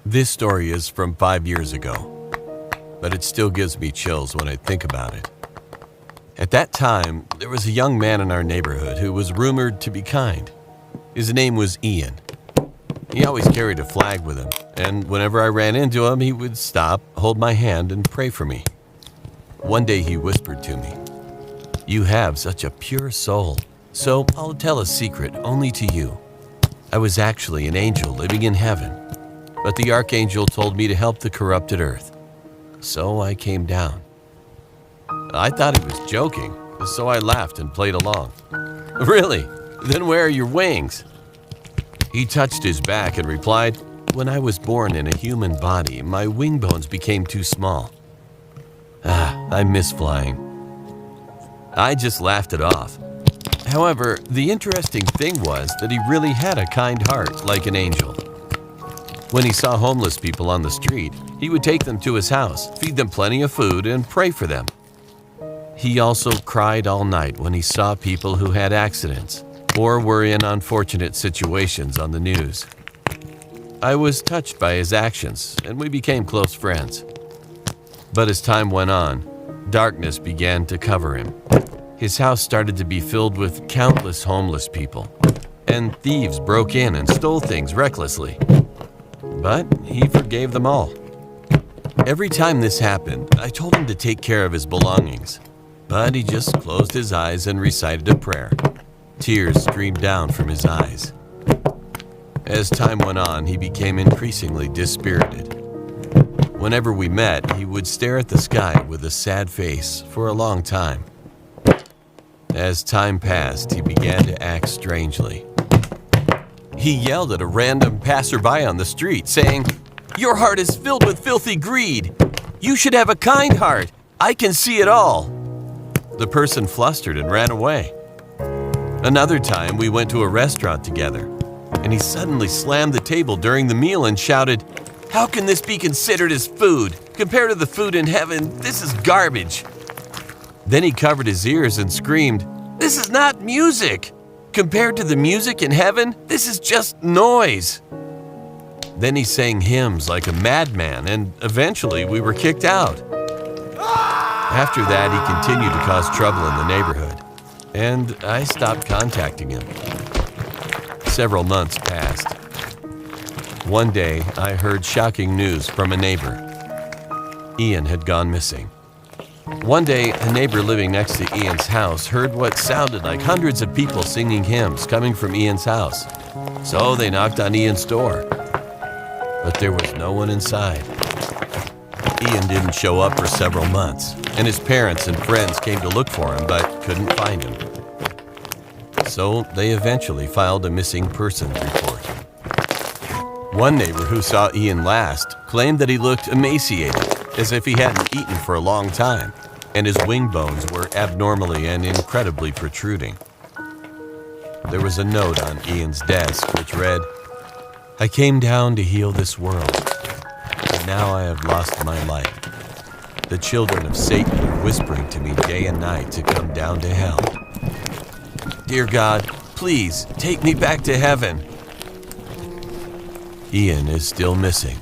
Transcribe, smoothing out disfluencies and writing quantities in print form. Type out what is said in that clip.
This story is from 5 years ago, but it still gives me chills when I think about it. At that time, there was a young man in our neighborhood who was rumored to be kind. His name was Ian. He always carried a flag with him, and whenever I ran into him, he would stop, hold my hand, and pray for me. One day he whispered to me, "You have such a pure soul, so I'll tell a secret only to you. I was actually an angel living in heaven, but the archangel told me to help the corrupted earth. So I came down." I thought he was joking, so I laughed and played along. "Really? Then where are your wings?" He touched his back and replied, "When I was born in a human body, my wing bones became too small. I miss flying." I just laughed it off. However, the interesting thing was that he really had a kind heart, like an angel. When he saw homeless people on the street, he would take them to his house, feed them plenty of food, and pray for them. He also cried all night when he saw people who had accidents or were in unfortunate situations on the news. I was touched by his actions, and we became close friends. But as time went on, darkness began to cover him. His house started to be filled with countless homeless people, and thieves broke in and stole things recklessly. But he forgave them all. Every time this happened, I told him to take care of his belongings, but he just closed his eyes and recited a prayer. Tears streamed down from his eyes. As time went on, he became increasingly dispirited. Whenever we met, he would stare at the sky with a sad face for a long time. As time passed, he began to act strangely. He yelled at a random passerby on the street, saying, "Your heart is filled with filthy greed. You should have a kind heart. I can see it all." The person flustered and ran away. Another time, we went to a restaurant together, and he suddenly slammed the table during the meal and shouted, "How can this be considered as food? Compared to the food in heaven, this is garbage." Then he covered his ears and screamed, "This is not music! Compared to the music in heaven, this is just noise." Then he sang hymns like a madman, and eventually we were kicked out. After that, he continued to cause trouble in the neighborhood, and I stopped contacting him. Several months passed. One day, I heard shocking news from a neighbor. Ian had gone missing. One day, a neighbor living next to Ian's house heard what sounded like hundreds of people singing hymns coming from Ian's house. So they knocked on Ian's door, but there was no one inside. Ian didn't show up for several months, and his parents and friends came to look for him but couldn't find him. So they eventually filed a missing persons report. One neighbor who saw Ian last claimed that he looked emaciated, as if he hadn't eaten for a long time, and his wing bones were abnormally and incredibly protruding. There was a note on Ian's desk which read, "I came down to heal this world, but now I have lost my light. The children of Satan are whispering to me day and night to come down to hell. Dear God, please take me back to heaven." Ian is still missing.